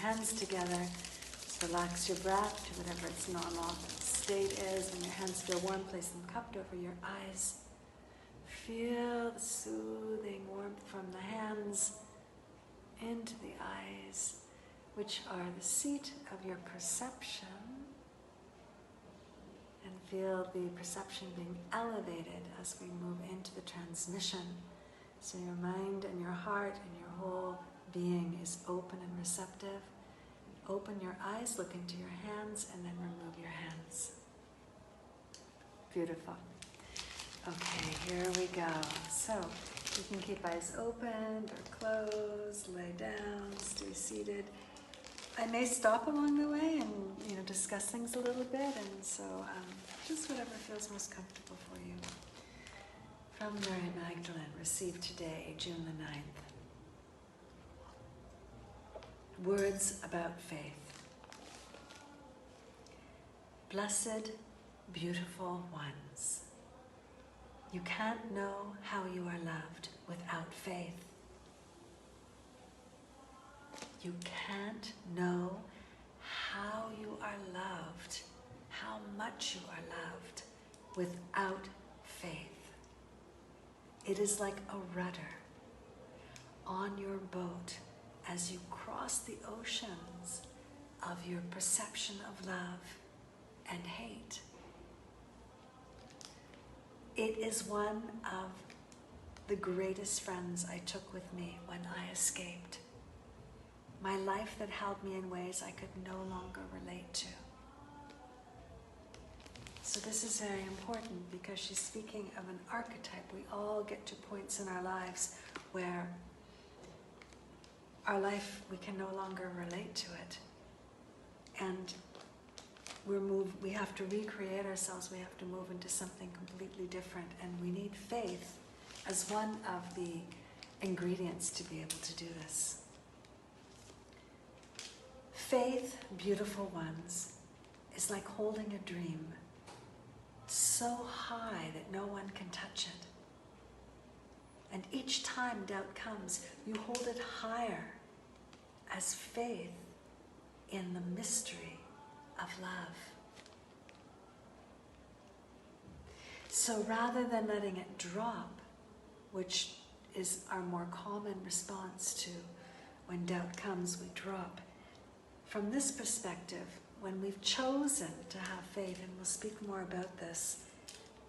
hands together. Just relax your breath to whatever its normal state is. When your hands feel warm, place them cupped over your eyes. Feel the soothing warmth from the hands into the eyes, which are the seat of your perception. And feel the perception being elevated as we move into the transmission. So your mind and your heart and your whole being is open and receptive. Open your eyes, look into your hands, and then remove your hands. Beautiful. Okay, here we go. So you can keep eyes open or closed, lay down, stay seated. I may stop along the way and discuss things a little bit, and so just whatever feels most comfortable for you. From Mary Magdalene, received today, June the 9th. Words about faith. Blessed, beautiful ones. You can't know how you are loved without faith. You can't know how you are loved, how much you are loved, without faith. It is like a rudder on your boat as you cross the oceans of your perception of love and hate. It is one of the greatest friends I took with me when I escaped. My life that held me in ways I could no longer relate to. So this is very important because she's speaking of an archetype. We all get to points in our lives where our life, we can no longer relate to it. And we have to recreate ourselves, we have to move into something completely different, and we need faith as one of the ingredients to be able to do this. Faith, beautiful ones, is like holding a dream so high that no one can touch it. And each time doubt comes, you hold it higher as faith in the mystery of love. So rather than letting it drop, which is our more common response to when doubt comes, we drop. From this perspective, when we've chosen to have faith, and we'll speak more about this,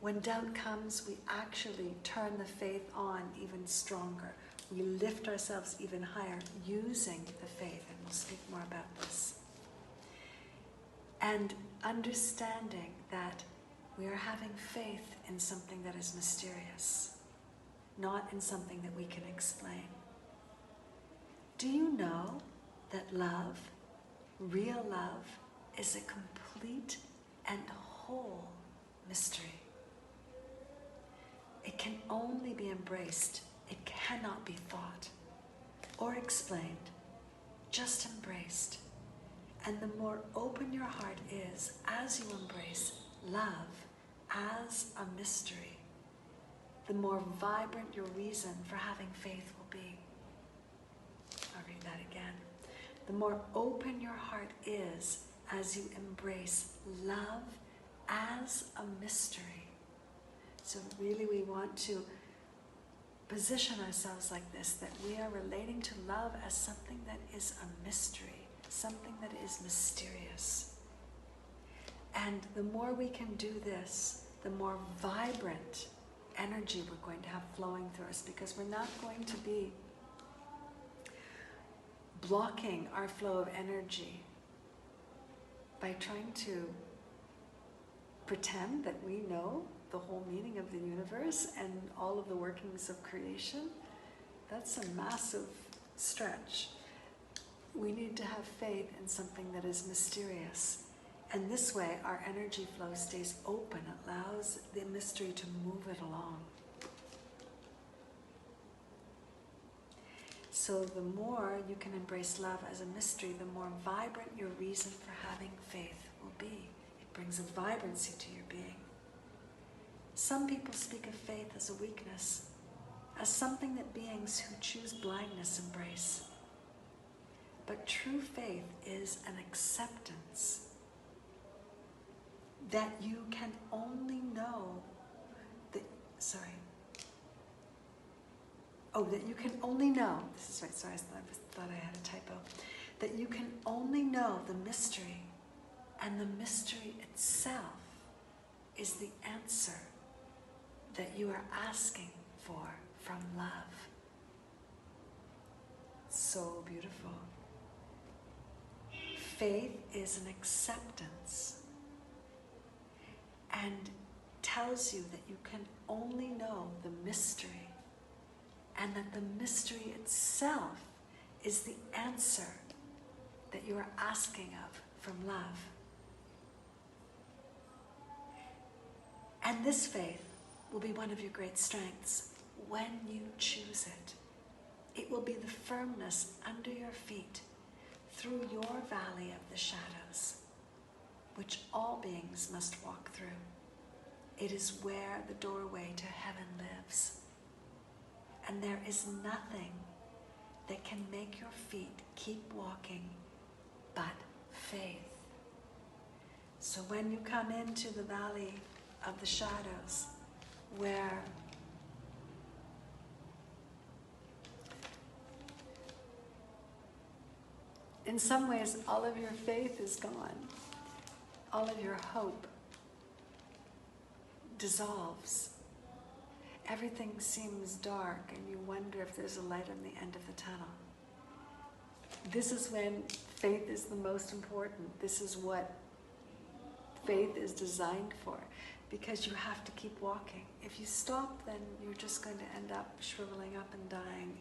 when doubt comes, we actually turn the faith on even stronger. We lift ourselves even higher using the faith, and we'll speak more about this. And understanding that we are having faith in something that is mysterious, not in something that we can explain. Do you know that love, real love, is a complete and whole mystery? It can only be embraced. It cannot be thought or explained, just embraced. And the more open your heart is as you embrace love as a mystery, the more vibrant your reason for having faith will be. I'll read that again. The more open your heart is as you embrace love as a mystery. So really we want to position ourselves like this, that we are relating to love as something that is a mystery, something that is mysterious. And the more we can do this, the more vibrant energy we're going to have flowing through us, because we're not going to be blocking our flow of energy by trying to pretend that we know the whole meaning of the universe and all of the workings of creation. That's a massive stretch. We need to have faith in something that is mysterious. And this way, our energy flow stays open, allows the mystery to move it along. So the more you can embrace love as a mystery, the more vibrant your reason for having faith will be. It brings a vibrancy to your being. Some people speak of faith as a weakness, as something that beings who choose blindness embrace. But true faith is an acceptance that you can only know that, that you can only know, this is right, sorry, I thought I had a typo, that you can only know the mystery, and the mystery itself is the answer that you are asking for from love. So beautiful. Faith is an acceptance and tells you that you can only know the mystery, and that the mystery itself is the answer that you are asking of from love. And this faith will be one of your great strengths when you choose it. It will be the firmness under your feet through your valley of the shadows, which all beings must walk through. It is where the doorway to heaven lives. And there is nothing that can make your feet keep walking but faith. So when you come into the valley of the shadows, where in some ways all of your faith is gone, all of your hope dissolves, everything seems dark, and you wonder if there's a light on the end of the tunnel. This is when faith is the most important. This is what faith is designed for, because you have to keep walking. If you stop, then you're just going to end up shriveling up and dying.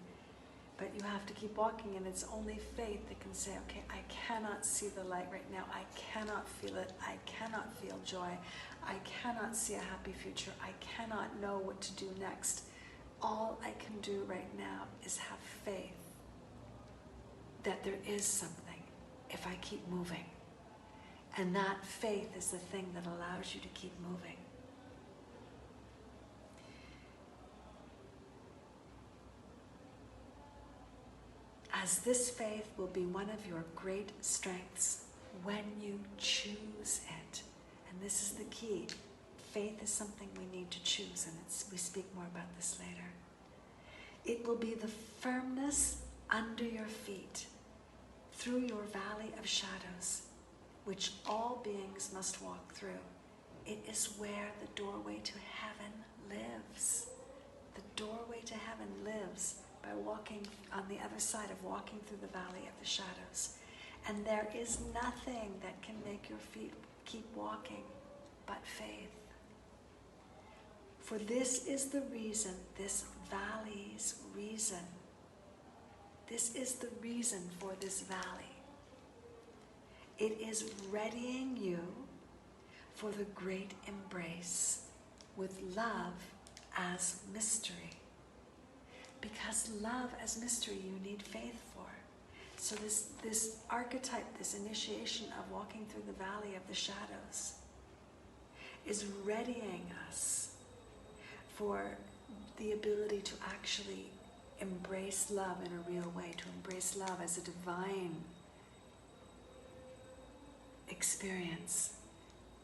But you have to keep walking, and it's only faith that can say, okay, I cannot see the light right now. I cannot feel it. I cannot feel joy. I cannot see a happy future. I cannot know what to do next. All I can do right now is have faith that there is something if I keep moving. And that faith is the thing that allows you to keep moving. As this faith will be one of your great strengths when you choose it. And this is the key. Faith is something we need to choose, and we speak more about this later. It will be the firmness under your feet through your valley of shadows, which all beings must walk through. It is where the doorway to heaven lives. The doorway to heaven lives by walking on the other side of walking through the valley of the shadows. And there is nothing that can make your feet keep walking but faith. For this is the reason, this valley's reason. This is the reason for this valley. It is readying you for the great embrace with love as mystery. Because love as mystery you need faith for. So this archetype, this initiation of walking through the valley of the shadows is readying us for the ability to actually embrace love in a real way, to embrace love as a divine experience,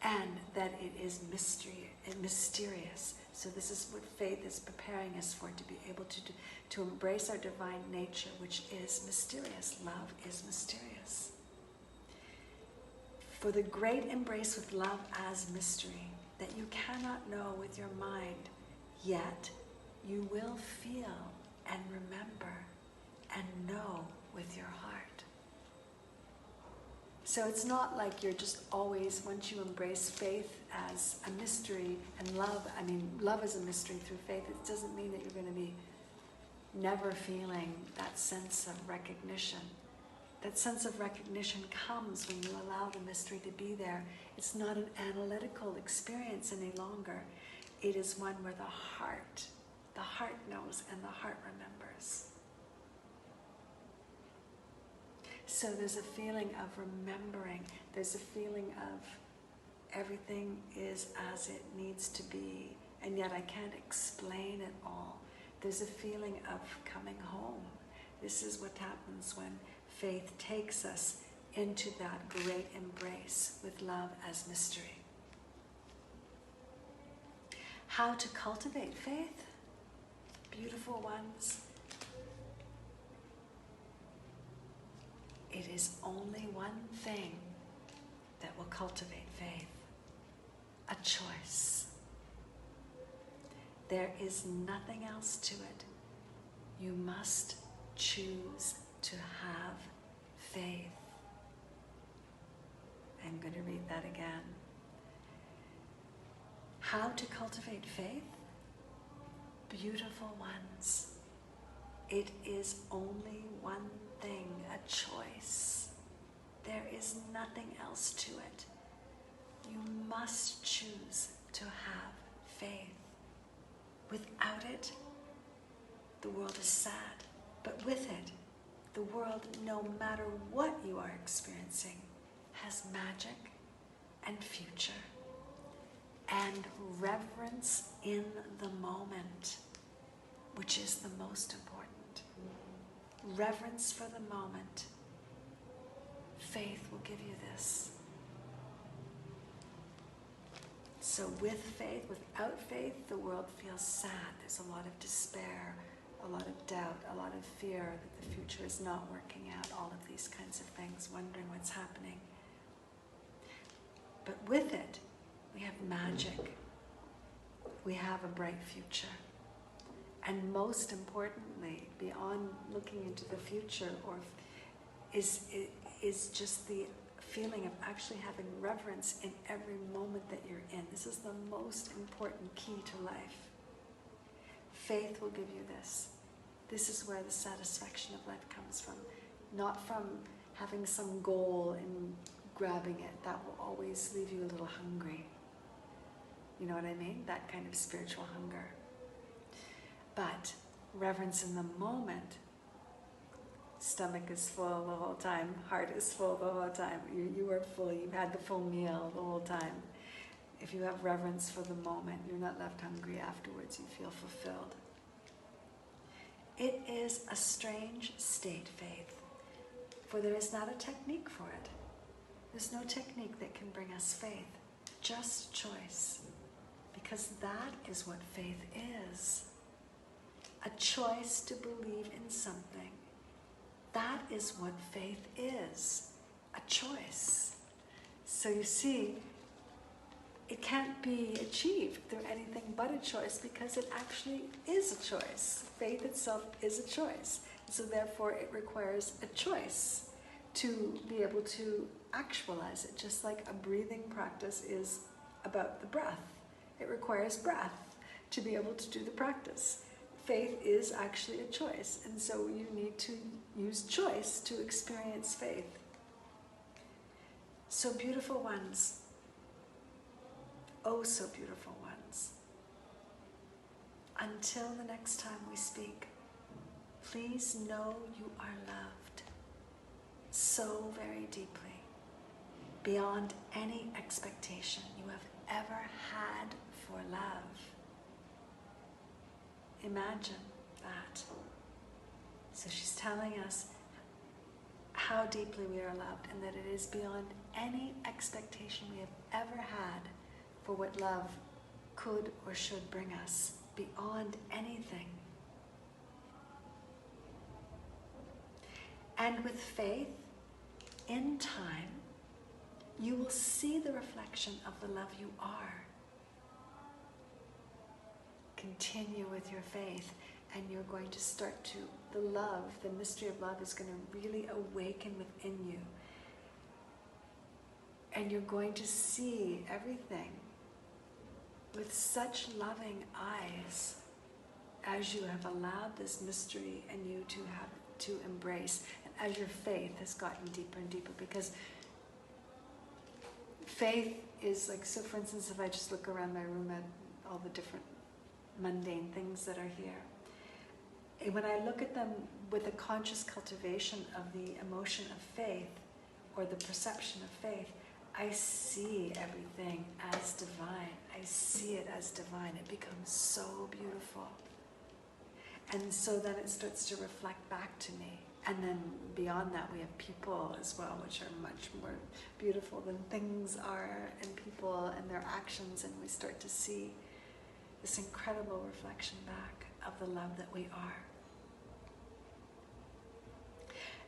and that it is mystery and mysterious. So this is what faith is preparing us for, to be able to do, to embrace our divine nature, which is mysterious. Love is mysterious. For the great embrace with love as mystery that you cannot know with your mind, yet you will feel and remember and know with your heart. So it's not like you're just always, once you embrace faith as a mystery and love, love is a mystery through faith, it doesn't mean that you're going to be never feeling that sense of recognition. That sense of recognition comes when you allow the mystery to be there. It's not an analytical experience any longer. It is one where the heart knows and the heart remembers. So there's a feeling of remembering. There's a feeling of everything is as it needs to be, and yet I can't explain it all. There's a feeling of coming home. This is what happens when faith takes us into that great embrace with love as mystery. How to cultivate faith? Beautiful ones. It is only one thing that will cultivate faith. A choice. There is nothing else to it. You must choose to have faith. I'm going to read that again. How to cultivate faith? Beautiful ones. It is only one thing, a choice. There is nothing else to it. You must choose to have faith. Without it, the world is sad. But with it, the world, no matter what you are experiencing, has magic and future and reverence in the moment, which is the most important. Reverence for the moment. Faith will give you this. So with faith, without faith, the world feels sad. There's a lot of despair, a lot of doubt, a lot of fear that the future is not working out, all of these kinds of things, wondering what's happening. But with it, we have magic. We have a bright future. And most importantly, beyond looking into the future, is just the feeling of actually having reverence in every moment that you're in. This is the most important key to life. Faith will give you this. This is where the satisfaction of life comes from. Not from having some goal and grabbing it. That will always leave you a little hungry. You know what I mean? That kind of spiritual hunger. But reverence in the moment. Stomach is full the whole time. Heart is full the whole time. You are full. You've had the full meal the whole time. If you have reverence for the moment, you're not left hungry afterwards. You feel fulfilled. It is a strange state, faith, for there is not a technique for it. There's no technique that can bring us faith, just choice, because that is what faith is. A choice to believe in something. That is what faith is, a choice. So you see, it can't be achieved through anything but a choice because it actually is a choice. Faith itself is a choice. So therefore it requires a choice to be able to actualize it, just like a breathing practice is about the breath. It requires breath to be able to do the practice. Faith is actually a choice, and so you need to use choice to experience faith. So beautiful ones, oh so beautiful ones, until the next time we speak, please know you are loved so very deeply, beyond any expectation you have ever had for love. Imagine that. So she's telling us how deeply we are loved and that it is beyond any expectation we have ever had for what love could or should bring us, beyond anything. And with faith, in time, you will see the reflection of the love you are. Continue with your faith, and you're going to start to, the love, the mystery of love is going to really awaken within you. And you're going to see everything with such loving eyes as you have allowed this mystery and you to have to embrace, and as your faith has gotten deeper and deeper, because faith is like, so for instance, if I just look around my room at all the different mundane things that are here, when I look at them with a conscious cultivation of the emotion of faith or the perception of faith, I see everything as divine. I see it as divine. It becomes so beautiful. And so then it starts to reflect back to me And then beyond that, we have people as well, which are much more beautiful than things are, and people and their actions, and we start to see this incredible reflection back of the love that we are.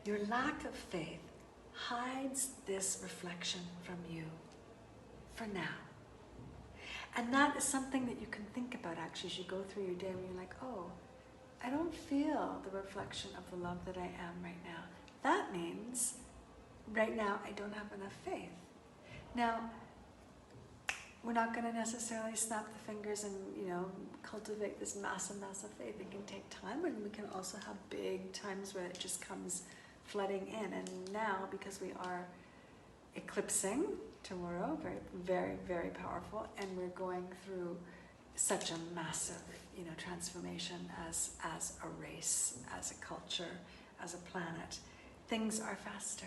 Your lack of faith hides this reflection from you for now. And that is something that you can think about actually as you go through your day, when you're like, oh, I don't feel the reflection of the love that I am right now. That means right now I don't have enough faith. Now, we're not going to necessarily snap the fingers and, cultivate this massive faith. It can take time, and we can also have big times where it just comes flooding in. And now, because we are eclipsing tomorrow, very, very, very powerful, and we're going through such a massive, transformation as a race, as a culture, as a planet. Things are faster.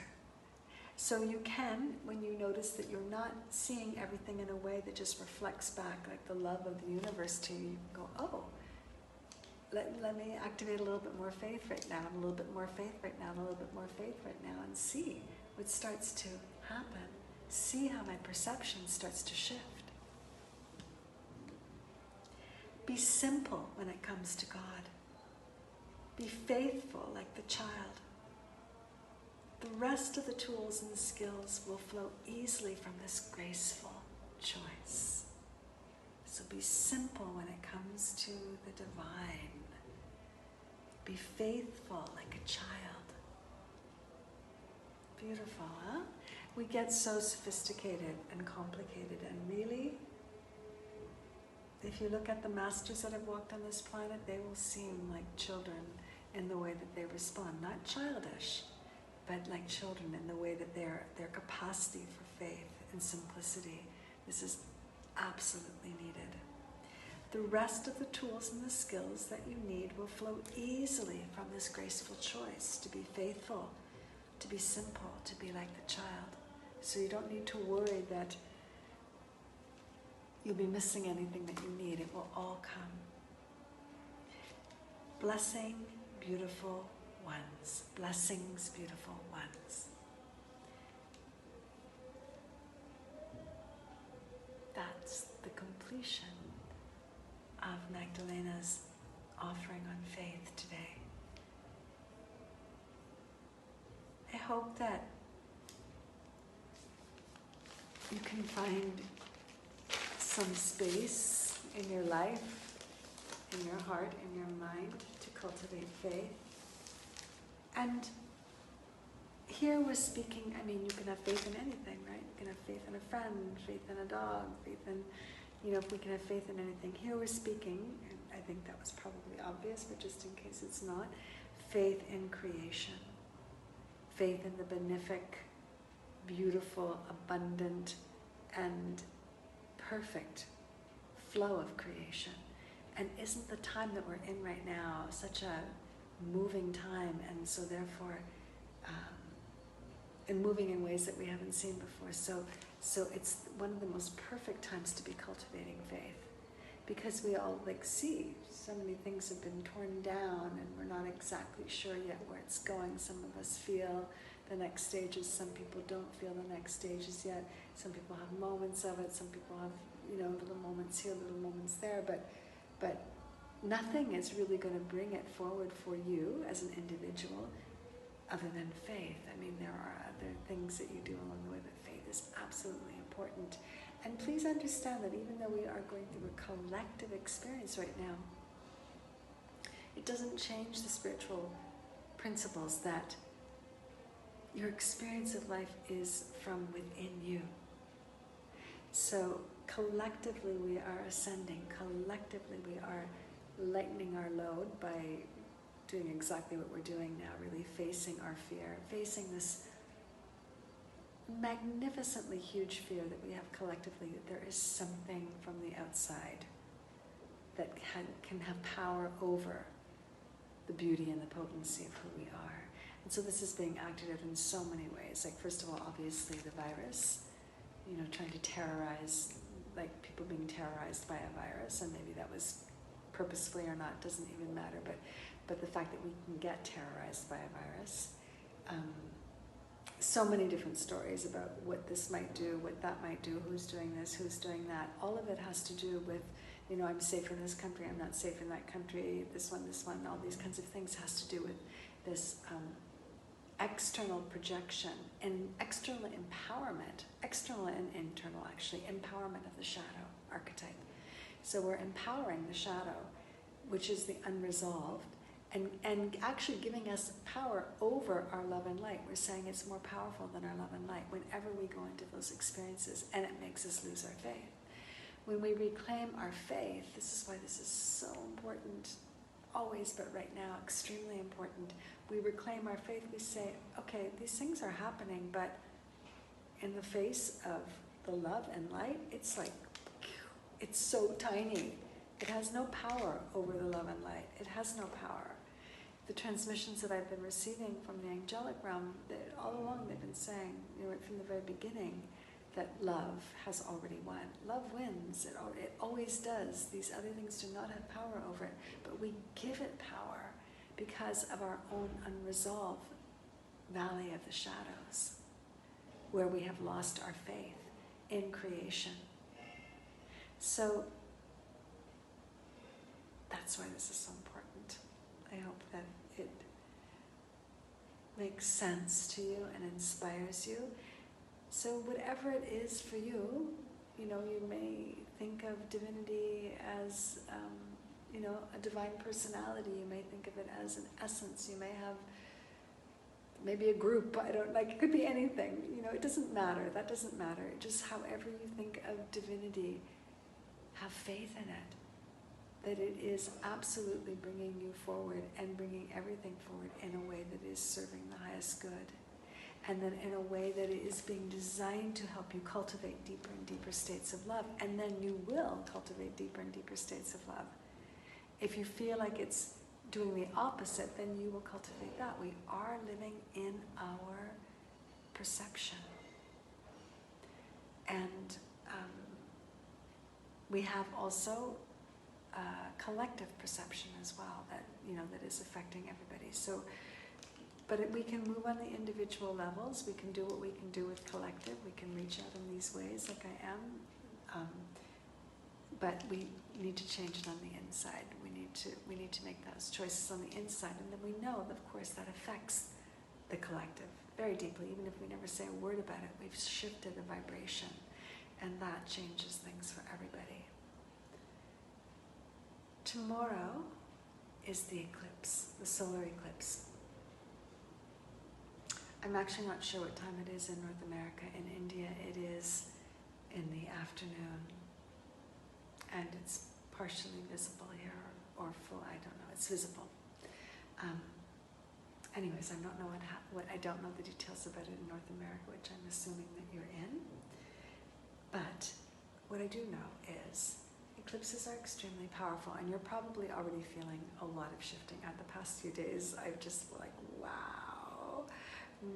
So you can, when you notice that you're not seeing everything in a way that just reflects back like the love of the universe to you, you can go, oh, let me activate a little bit more faith right now, and a little bit more faith right now, and a little bit more faith right now, and see what starts to happen. See how my perception starts to shift. Be simple when it comes to God. Be faithful like the child. The rest of the tools and the skills will flow easily from this graceful choice. So be simple when it comes to the divine. Be faithful like a child. Beautiful, huh? We get so sophisticated and complicated, and really, if you look at the masters that have walked on this planet, they will seem like children in the way that they respond. Not childish, but like children in the way that their capacity for faith and simplicity. This is absolutely needed. The rest of the tools and the skills that you need will flow easily from this graceful choice to be faithful, to be simple, to be like the child. So you don't need to worry that you'll be missing anything that you need. It will all come. Blessing, beautiful ones. Blessings, beautiful ones. That's the completion of Magdalena's offering on faith today. I hope that you can find some space in your life, in your heart, in your mind, to cultivate faith. And here we're speaking, you can have faith in anything, right? You can have faith in a friend, faith in a dog, faith in, if we can have faith in anything. Here we're speaking, and I think that was probably obvious, but just in case it's not, faith in creation. Faith in the benefic, beautiful, abundant, and perfect flow of creation. And isn't the time that we're in right now such a moving time, and so therefore and moving in ways that we haven't seen before. So it's one of the most perfect times to be cultivating faith, because we all see so many things have been torn down, and we're not exactly sure yet where it's going. Some of us feel the next stages, some people don't feel the next stages yet. Some people have moments of it, some people have little moments here, little moments there, but nothing is really going to bring it forward for you as an individual other than faith. There are other things that you do along the way, but faith is absolutely important. And please understand that even though we are going through a collective experience right now, it doesn't change the spiritual principles that your experience of life is from within you. So collectively we are ascending. Collectively we are lightening our load by doing exactly what we're doing now, really facing our fear, facing this magnificently huge fear that we have collectively, that there is something from the outside that can have power over the beauty and the potency of who we are. And so this is being activated in so many ways. First of all, obviously the virus, trying to terrorize, people being terrorized by a virus, and maybe that was purposefully or not, doesn't even matter, but the fact that we can get terrorized by a virus. So many different stories about what this might do, what that might do, who's doing this, who's doing that. All of it has to do with, I'm safe in this country, I'm not safe in that country, this one, all these kinds of things has to do with this external projection and external empowerment, external and internal actually, empowerment of the shadow archetype. So we're empowering the shadow, which is the unresolved, and actually giving us power over our love and light. We're saying it's more powerful than our love and light whenever we go into those experiences, and it makes us lose our faith. When we reclaim our faith, this is why this is so important, always, but right now, extremely important. We reclaim our faith, we say, okay, these things are happening, but in the face of the love and light, it's like, it's so tiny. It has no power over the love and light. It has no power. The transmissions that I've been receiving from the angelic realm, all along they've been saying, from the very beginning, that love has already won. Love wins. It always does. These other things do not have power over it, but we give it power because of our own unresolved valley of the shadows, where we have lost our faith in creation. So that's why this is so important. I hope that it makes sense to you and inspires you. So whatever it is for you, you may think of divinity as, a divine personality. You may think of it as an essence. You may have maybe a group. It could be anything. It doesn't matter. That doesn't matter. Just however you think of divinity, have faith in it. That it is absolutely bringing you forward and bringing everything forward in a way that is serving the highest good. And then in a way that it is being designed to help you cultivate deeper and deeper states of love. And then you will cultivate deeper and deeper states of love. If you feel like it's doing the opposite, then you will cultivate that. We are living in our perception. And we have also collective perception as well that is affecting everybody. So, but we can move on the individual levels. We can do what we can do with collective. We can reach out in these ways, like I am. But we need to change it on the inside. We need to make those choices on the inside, and then we know, of course, that affects the collective very deeply. Even if we never say a word about it, we've shifted the vibration, and that changes things for everybody. Tomorrow is the eclipse, the solar eclipse. I'm actually not sure what time it is in North America. In India, it is in the afternoon, and it's partially visible here, or full, I don't know, it's visible. Anyways, I don't know I don't know the details about it in North America, which I'm assuming that you're in. But what I do know is eclipses are extremely powerful, and you're probably already feeling a lot of shifting. At the past few days, I've just wow,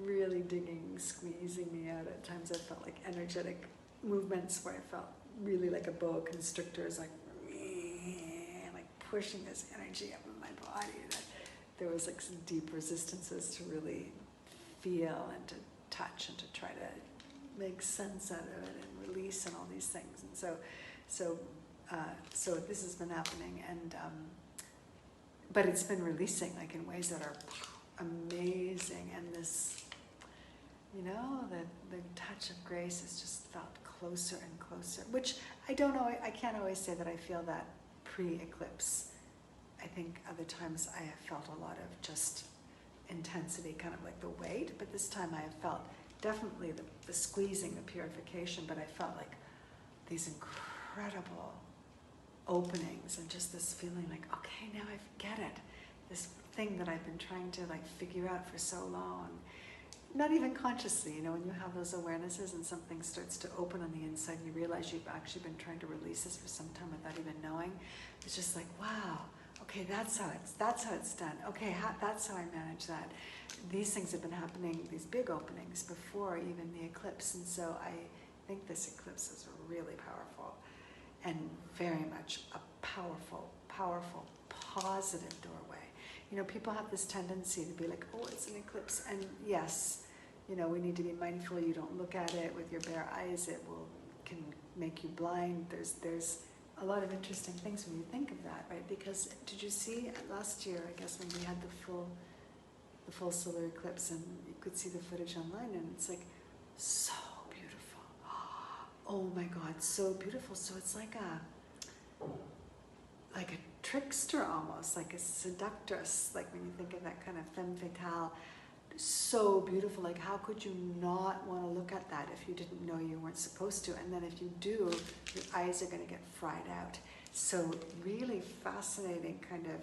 really digging, squeezing me out. At times I felt like energetic movements where I felt really like a boa constrictor is like pushing this energy up in my body. That there was like some deep resistances to really feel and to touch and to try to make sense out of it and release and all these things. And so this has been happening, and but it's been releasing like in ways that are amazing. And this, the touch of grace has just felt closer and closer. Which I don't know. I can't always say that I feel that pre-eclipse. I think other times I have felt a lot of just intensity, kind of like the weight. But this time I have felt definitely the squeezing, the purification. But I felt like these incredible openings and just this feeling like, okay, now I get it. This thing that I've been trying to figure out for so long. Not even consciously, when you have those awarenesses and something starts to open on the inside, you realize you've actually been trying to release this for some time without even knowing. It's just like, wow, okay, that's how it's done. Okay, that's how I manage that. These things have been happening, these big openings, before even the eclipse. And so I think this eclipse is really powerful and very much a powerful, powerful, positive doorway. You know, people have this tendency to be like, oh, it's an eclipse. And yes, you know, we need to be mindful you don't look at it with your bare eyes. It can make you blind. There's a lot of interesting things when you think of that, right? Because did you see last year, I guess, when we had the full solar eclipse, and you could see the footage online, and it's like so beautiful. Oh my God, so beautiful. So it's like a trickster almost, like a seductress, like when you think of that kind of femme fatale. So beautiful. Like, how could you not want to look at that if you didn't know you weren't supposed to? And then if you do, your eyes are going to get fried out. So really fascinating, kind of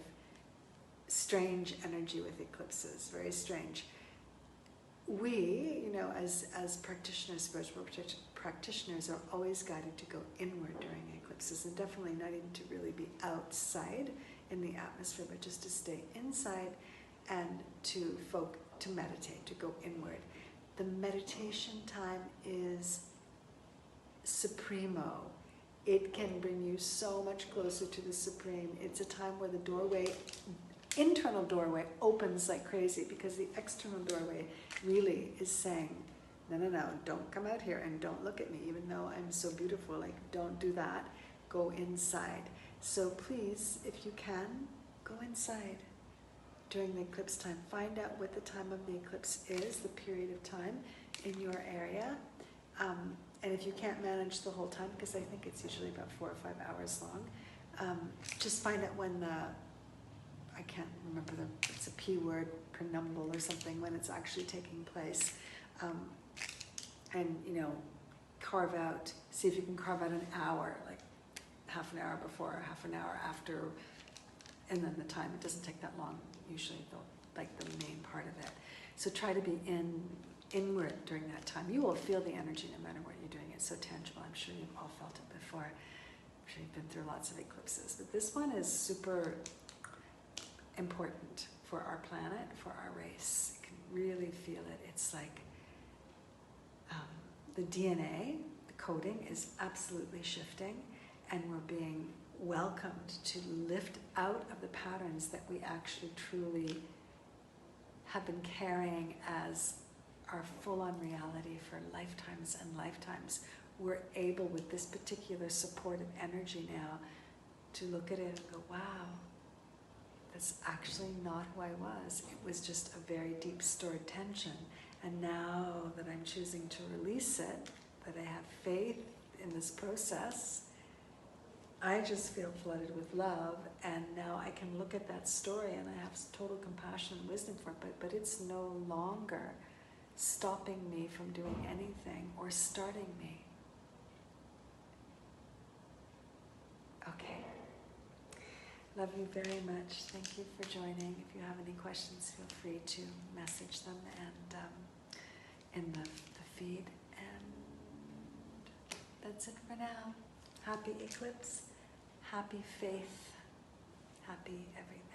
strange energy with eclipses. Very strange. We, you know, as practitioners, spiritual practitioners, are always guided to go inward during eclipses, and definitely not even to really be outside in the atmosphere, but just to stay inside and to meditate, to go inward. The meditation time is supremo. It can bring you so much closer to the Supreme. It's a time where the internal doorway opens like crazy, because the external doorway really is saying, no, don't come out here and don't look at me, even though I'm so beautiful. Like, don't do that. Go inside. So please, if you can, go inside during the eclipse time. Find out what the time of the eclipse is, the period of time in your area. And if you can't manage the whole time, because I think it's usually about 4 or 5 hours long, just find out when I can't remember it's a P word, penumbral or something, when it's actually taking place. And, you know, see if you can carve out an hour, like half an hour before, half an hour after, and then the time. It doesn't take that long, usually, the main part of it. So try to be inward during that time. You will feel the energy no matter what you're doing. It's so tangible. I'm sure you've all felt it before. I'm sure you've been through lots of eclipses. But this one is super important for our planet, for our race. You can really feel it. It's like the DNA, the coding, is absolutely shifting, and we're being welcomed to lift out of the patterns that we actually truly have been carrying as our full-on reality for lifetimes and lifetimes. We're able, with this particular supportive energy now, to look at it and go, wow, that's actually not who I was. It was just a very deep stored tension. And now that I'm choosing to release it, that I have faith in this process, I just feel flooded with love, and now I can look at that story and I have total compassion and wisdom for it, but it's no longer stopping me from doing anything or starting me. Okay. Love you very much. Thank you for joining. If you have any questions, feel free to message them and in the feed. And that's it for now. Happy eclipse. Happy faith, happy everything.